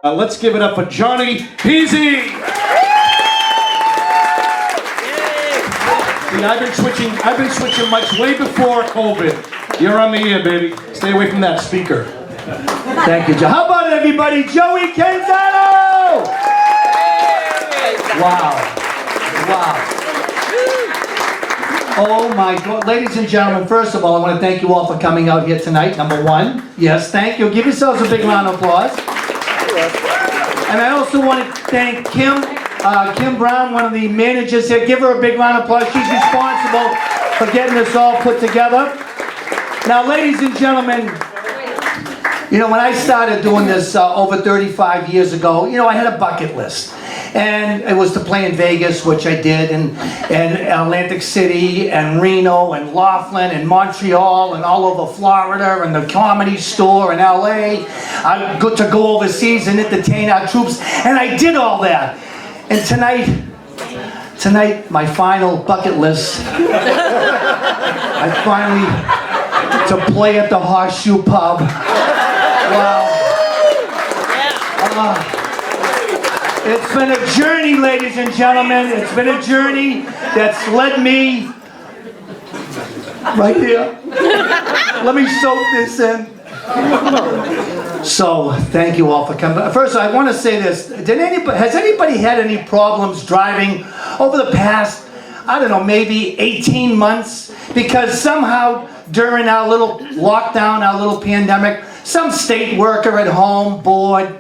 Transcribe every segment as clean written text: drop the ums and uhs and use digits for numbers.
Let's give it up for Johnny Pizzi. See, I've been switching mics way before COVID. You're on the air, baby. Stay away from that speaker. Thank you, Joe. How about everybody? Joey Canzano! Wow. Oh my God. Ladies and gentlemen, first of all, I want to thank you all for coming out here tonight, number one. Yes, thank you. Give yourselves a big round of applause. And I also want to thank Kim Brown, one of the managers here. Give her a big round of applause. She's responsible for getting this all put together. Now, ladies and gentlemen, you know, when I started doing this over 35 years ago, you know, I had a bucket list. And it was to play in Vegas, which I did, and Atlantic City, and Reno, and Laughlin, and Montreal, and all over Florida, and the Comedy Store in LA. I got to go overseas and entertain our troops, and I did all that. And tonight, my final bucket list, I finally, to play at the Horseshoe Pub. Wow. It's been a journey, ladies and gentlemen. It's been a journey that's led me right here. Let me soak this in. So, thank you all for coming. First, I want to say this. Has anybody had any problems driving over the past, I don't know, maybe 18 months? Because somehow, during our little lockdown, our little pandemic, some state worker at home, bored,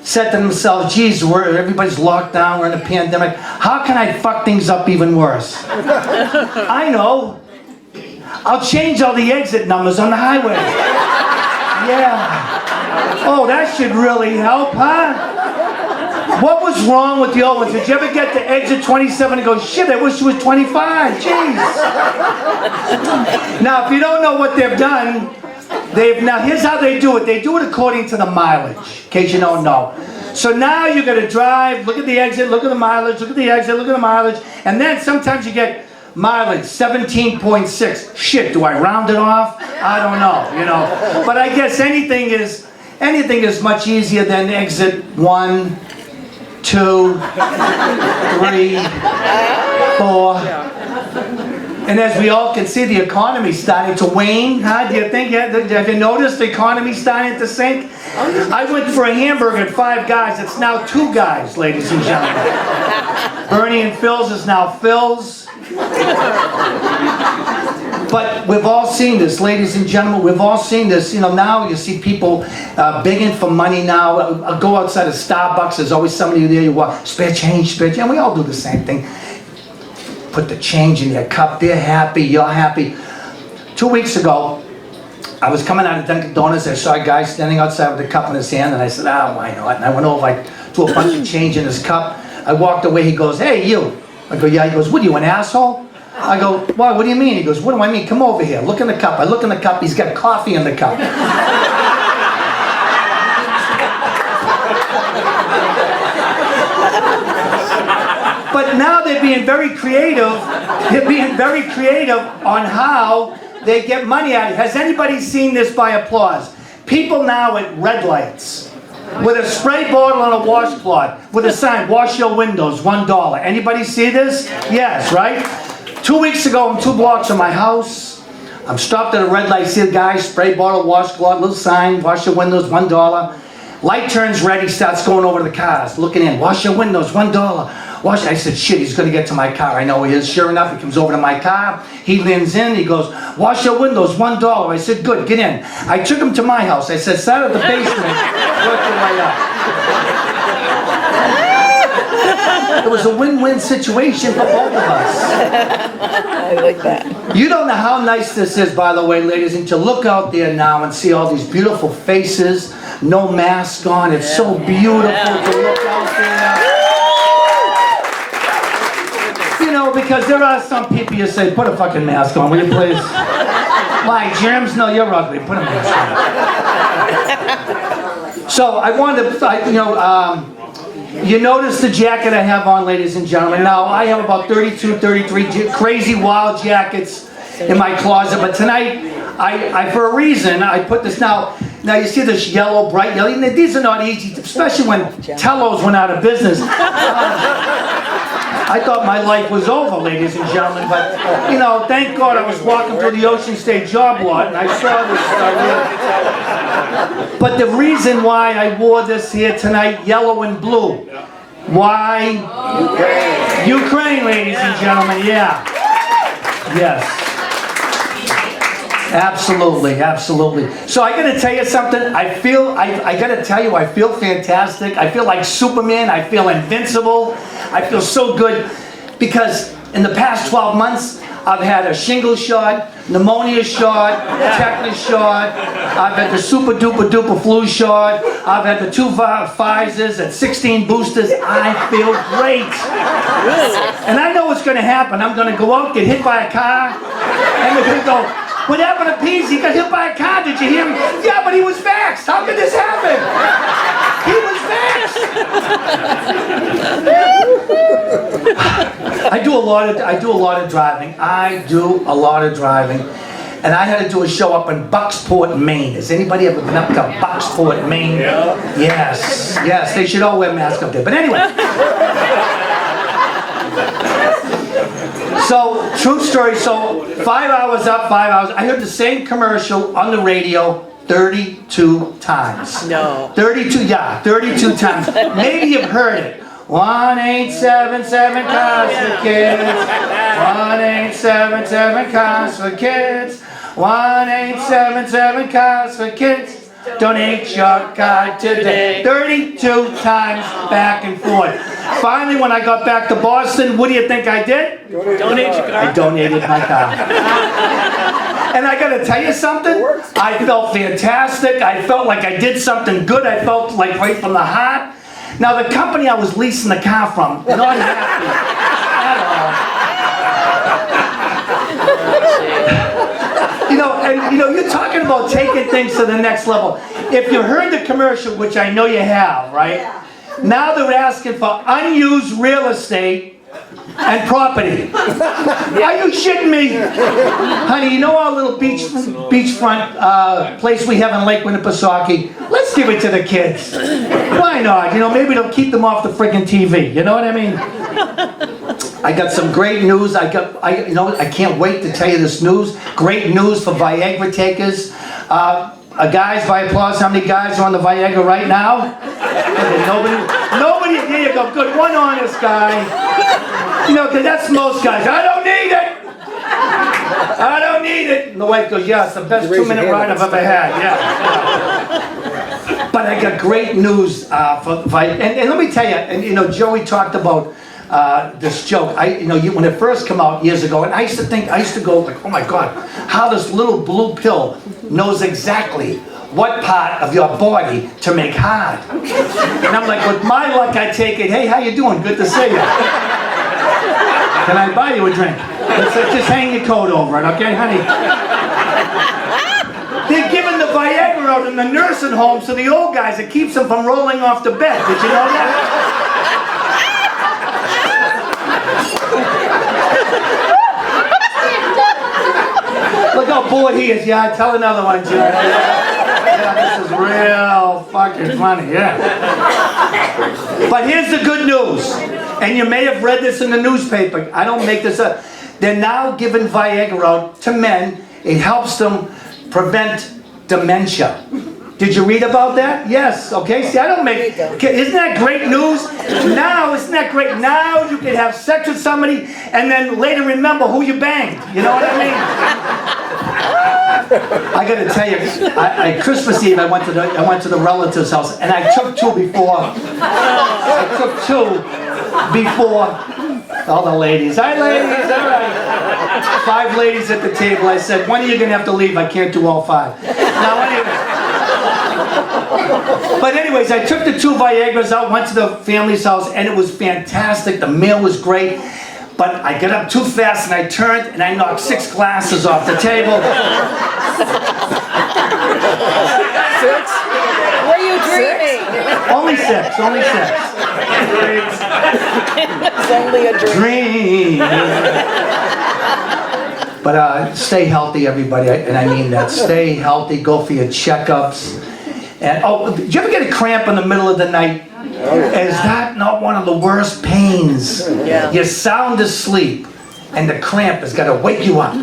said to themselves, geez, everybody's locked down, we're in a pandemic. How can I fuck things up even worse? I know. I'll change all the exit numbers on the highway. Yeah. Oh, that should really help, huh? What was wrong with the old ones? Did you ever get to exit 27 and go, shit, I wish it was 25, jeez. Now, if you don't know what they've done, now here's how they do it. They do it according to the mileage, in case you don't know. So now you're going to drive, look at the exit, look at the mileage, look at the exit, look at the mileage, and then sometimes you get mileage, 17.6. Shit, do I round it off? I don't know, you know. But I guess anything is much easier than exit 1, 2, 3, 4. And as we all can see, the economy's starting to wane, huh? Do you think, have you noticed the economy's starting to sink? I went for a hamburger at Five Guys. It's now 2 guys, ladies and gentlemen. Bernie and Phil's is now Phil's. But we've all seen this, ladies and gentlemen. We've all seen this. You know, now you see people begging for money now. I'll go outside of Starbucks. There's always somebody there. You walk, spare change, spare change. And we all do the same thing. Put the change in your cup. They're happy. You're happy. 2 weeks ago, I was coming out of Dunkin' Donuts. I saw a guy standing outside with a cup in his hand, and I said, "Oh, why not?" And I went over. I threw a bunch of change in his cup. I walked away. He goes, "Hey, you." I go, "Yeah." He goes, "What are you, an asshole?" I go, "Why? What do you mean?" He goes, "What do I mean? Come over here. Look in the cup." I look in the cup. He's got coffee in the cup. But now they're being very creative. They're being very creative on how they get money out of it. Has anybody seen this by applause? People now at red lights with a spray bottle on a washcloth with a sign, "Wash your windows, $1." Anybody see this? Yes, right? 2 weeks ago, I'm 2 blocks from my house. I'm stopped at a red light. See the guy, spray bottle, washcloth, little sign, "Wash your windows, $1." Light turns red. He starts going over to the cars, looking in. "Wash your windows, $1. Wash." I said, shit, he's going to get to my car. I know he is. Sure enough, he comes over to my car. He leans in. He goes, "Wash your windows, $1." I said, good, get in. I took him to my house. I said, start at the basement, work your way up. It was a win-win situation for both of us. I like that. You don't know how nice this is, by the way, ladies and gentlemen. Look out there now and see all these beautiful faces, no mask on. It's so beautiful to look out there. You know, because there are some people you say, put a fucking mask on, will you please? Why, germs? No, you're ugly. Put a mask on. So I wanted to, you notice the jacket I have on, ladies and gentlemen. Now, I have about 32, 33 crazy wild jackets in my closet, but tonight, for a reason, I put this. Now, Now you see this yellow, bright yellow. These are not easy, especially when Tello's went out of business. I thought my life was over, ladies and gentlemen, but, you know, thank God I was walking through the Ocean State job lot and I saw this. But the reason why I wore this here tonight, yellow and blue, why? Ukraine, ladies and gentlemen, yeah. Yes. Absolutely, absolutely. So I gotta tell you something, I gotta tell you, I feel fantastic. I feel like Superman, I feel invincible. I feel so good because in the past 12 months, I've had a shingle shot, pneumonia shot, tetanus shot, I've had the super duper duper flu shot, I've had the 2 Pfizers and 16 boosters. I feel great. And I know what's gonna happen. I'm gonna go out, get hit by a car, and they're gonna go, what happened to Pizzi? He got hit by a car, did you hear him? Yeah, but he was vaxxed. How could this happen? He was vaxxed. I do a lot of driving. And I had to do a show up in Bucksport, Maine. Has anybody ever been up to Bucksport, Maine? Yeah. Yes, they should all wear masks up there. But anyway. So, true story, so 5 hours up, 5 hours. I heard the same commercial on the radio 32 times. No. 32 times. Maybe you've heard it. 1877 cars for kids. 1877 cars for kids. 1877 cars for kids. Donate your card today. 32 times back and forth. Finally, when I got back to Boston, what do you think I did? Donate your car. I donated my car. And I gotta tell you something, I felt fantastic. I felt like I did something good. I felt like right from the heart. Now the company I was leasing the car from, not happy at all. And you're talking about taking things to the next level. If you heard the commercial, which I know you have, right? Now they're asking for unused real estate and property. Are you shitting me? Honey, you know our little beachfront place we have in Lake Winnipesaukee? Let's give it to the kids. Why not? Maybe it'll keep them off the friggin' TV. You know what I mean? I got some great news. I can't wait to tell you this news. Great news for Viagra takers. Guys, by applause, how many guys are on the Viagra right now? Okay, nobody, there you go, good, one honest guy. Because that's most guys. I don't need it! I don't need it! And the wife goes, yeah, it's the best 2-minute ride I've ever had, yeah. But I got great news for Viagra. And let me tell you, and Joey talked about this joke. When it first came out years ago, and I used to go like, oh my God, how this little blue pill knows exactly what part of your body to make hard. And I'm like, with my luck, I take it, hey, how you doing? Good to see you. Can I buy you a drink? Just hang your coat over it, okay, honey? They're giving the Viagra out in the nursing homes to the old guys. It keeps them from rolling off the bed. Did you know that? Look how bored he is. Yeah, tell another one, Jim. Yeah, this is real fucking funny, yeah. But here's the good news. And you may have read this in the newspaper. I don't make this up. They're now giving Viagra out to men. It helps them prevent dementia. Did you read about that? Yes, okay. See, I don't make... Okay, isn't that great news? Now, isn't that great? Now you can have sex with somebody and then later remember who you banged. You know what I mean? I got to tell you, Christmas Eve I went to the relative's house and I took two before. All the ladies. Hi, ladies. All right. 5 ladies at the table. I said, when are you going to have to leave? I can't do all 5. Now, but anyways, I took the 2 Viagras out, went to the family's house, and it was fantastic. The meal was great. But I got up too fast, and I turned, and I knocked 6 glasses off the table. 6? Were you dreaming? Only 6. It's only a dream. But stay healthy, everybody, and I mean that. Stay healthy, go for your checkups. And did you ever get a cramp in the middle of the night? Is that not one of the worst pains? Yeah. You're sound asleep, and the cramp has got to wake you up.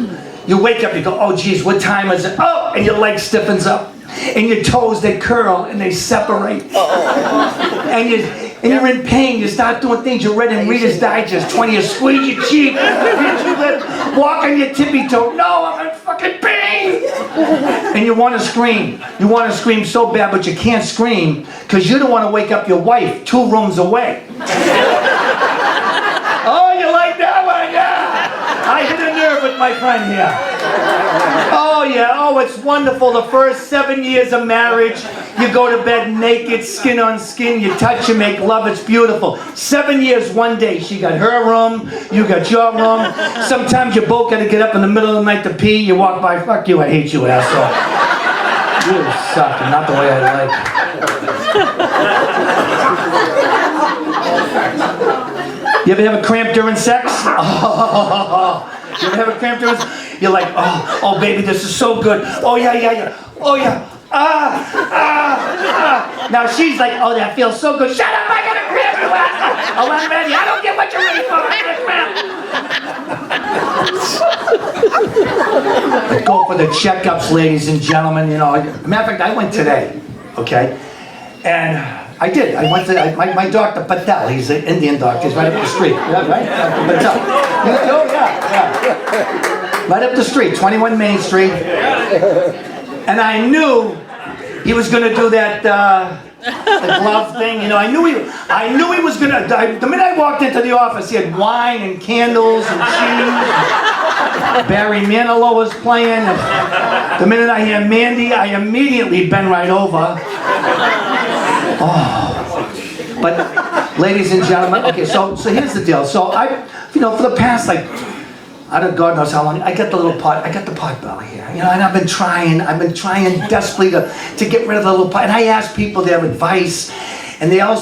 You wake up, you go, oh geez, what time is it? Oh, and your leg stiffens up. And your toes, they curl and they separate. And you're in pain. You start doing things you read in Reader's Digest. 20, you squeeze your cheek. Walk on your tippy toe. No, I'm in fucking pain. And you want to scream. You want to scream so bad, but you can't scream because you don't want to wake up your wife 2 rooms away. Oh, you like that one? Yeah. I hit a nerve with my friend here. Oh yeah, oh it's wonderful. The first 7 years of marriage, you go to bed naked, skin on skin, you touch, you make love, it's beautiful. 7 years, one day, she got her room, you got your room. Sometimes you both gotta get up in the middle of the night to pee, you walk by, fuck you, I hate you, asshole. You suck, and not the way I like. You ever have a cramp during sex? Oh, you ever have a cramp during sex? You're like, oh, baby, this is so good. Oh, yeah. Oh, yeah. Now she's like, oh, that feels so good. Shut up, I got a cramp, you asshole. Oh, I'm ready. I don't get what you're ready for. I got a cramp. Go for the checkups, ladies and gentlemen. You know, matter of fact, I went today, okay? And I did. I went to my doctor Patel. He's an Indian doctor. He's right up the street. Yeah, right? Dr. Patel. Oh, yeah. Right up the street, 21 Main Street. And I knew he was going to do that the glove thing. You know, I knew he was going to. The minute I walked into the office, he had wine and candles and cheese. Barry Manilow was playing. The minute I hear Mandy, I immediately bend right over. Oh, but ladies and gentlemen, okay, so here's the deal. So for the past I don't God knows how long, I got the pot belly here, you know, and I've been trying desperately to get rid of the little pot, and I asked people their advice, and they all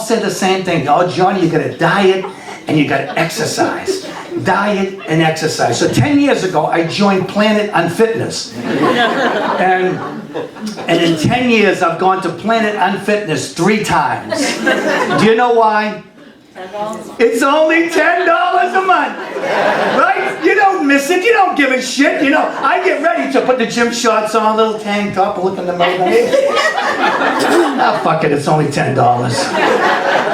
said the same thing. Oh, Johnny, you gotta diet and you gotta exercise. Diet and exercise. So 10 years ago, I joined Planet Unfitness. And in 10 years, I've gone to Planet Unfitness 3 times. Do you know why? It's only $10 a month, right? You don't miss it. You don't give a shit. You know, I get ready to put the gym shorts on, a little tank top, look in the mirror. Ah, fuck it. It's only $10.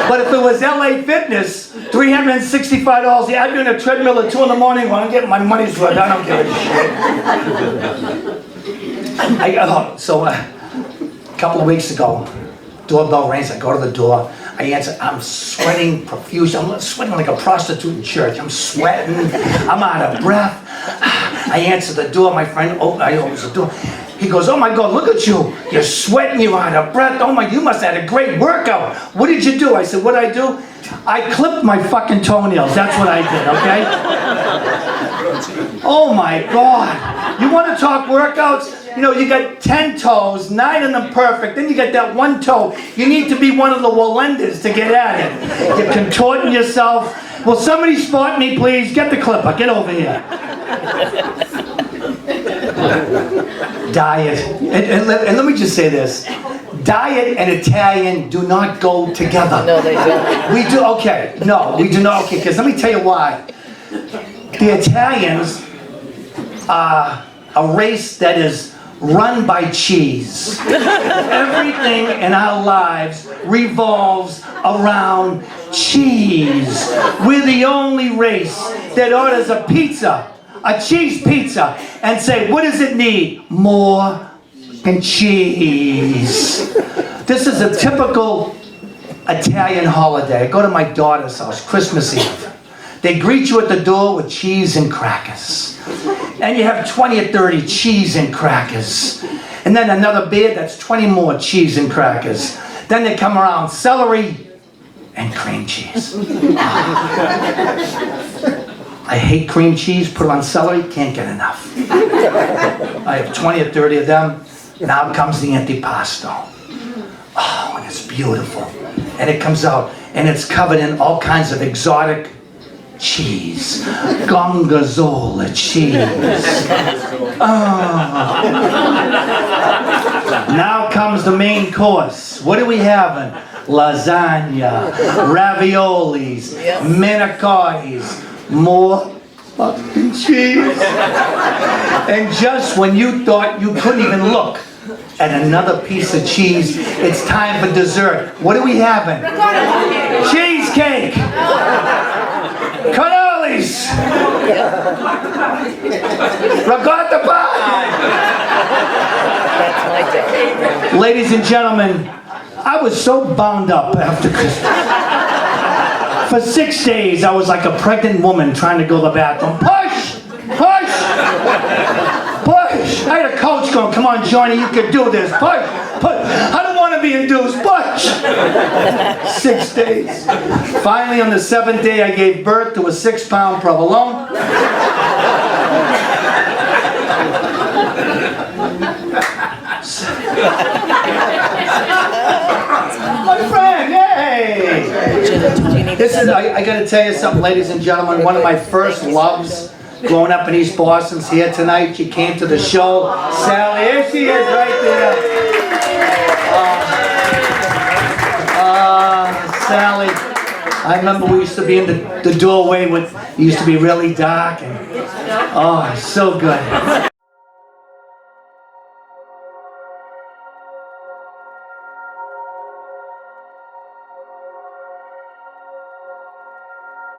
But if it was LA Fitness, $365. Yeah, I'd be on a treadmill at 2 in the morning when I'm getting my money's worth. I don't give a shit. So a couple of weeks ago, doorbell rings. I go to the door. I answer. I'm sweating profusely. I'm sweating like a prostitute in church. I'm sweating. I'm out of breath. I answer the door. My friend, I open the door. He goes, oh my God, look at you. You're sweating, you're out of breath. Oh my, you must have had a great workout. What did you do? I said, what did I do? I clipped my fucking toenails. That's what I did, okay? Oh my God. You want to talk workouts? You know, you got 10 toes, 9 of them perfect. Then you got that one toe. You need to be one of the Wallendas to get at it. You're contorting yourself. Will somebody spot me, please? Get the clipper. Get over here. Diet. And let me just say this. Diet and Italian do not go together. No, they don't. We do, okay. No, we do not. Okay, because let me tell you why. The Italians are a race that is run by cheese. Everything in our lives revolves around cheese. We're the only race that orders a pizza, a cheese pizza, and say, what does it need? More and cheese. This is a typical Italian holiday. I go to my daughter's house, Christmas Eve. They greet you at the door with cheese and crackers. And you have 20 or 30 cheese and crackers. And then another beer, that's 20 more cheese and crackers. Then they come around, celery and cream cheese. I hate cream cheese, put it on celery, can't get enough. I have 20 or 30 of them. Now comes the antipasto. Oh, and it's beautiful. And it comes out, and it's covered in all kinds of exotic cheese. Gorgonzola cheese. Oh. Now comes the main course. What are we having? Lasagna, raviolis, manicotis, more fucking cheese. And just when you thought you couldn't even look at another piece of cheese, it's time for dessert. What are we having? Cheesecake! Cannolis! Ricotta pie! That's my day. Ladies and gentlemen, I was so bound up after Christmas. For 6 days, I was like a pregnant woman trying to go to the bathroom. Push! Push! Push! I had a coach going, come on, Johnny, you can do this. Push! Push! I don't want to be induced. Push! 6 days. Finally, on the 7th day, I gave birth to a 6-pound provolone. My friend, hey! This is, I gotta tell you something, ladies and gentlemen, one of my first loves growing up in East Boston's here tonight. She came to the show. Sally, here she is right there. Sally, I remember we used to be in the doorway when it used to be really dark and, oh, so good.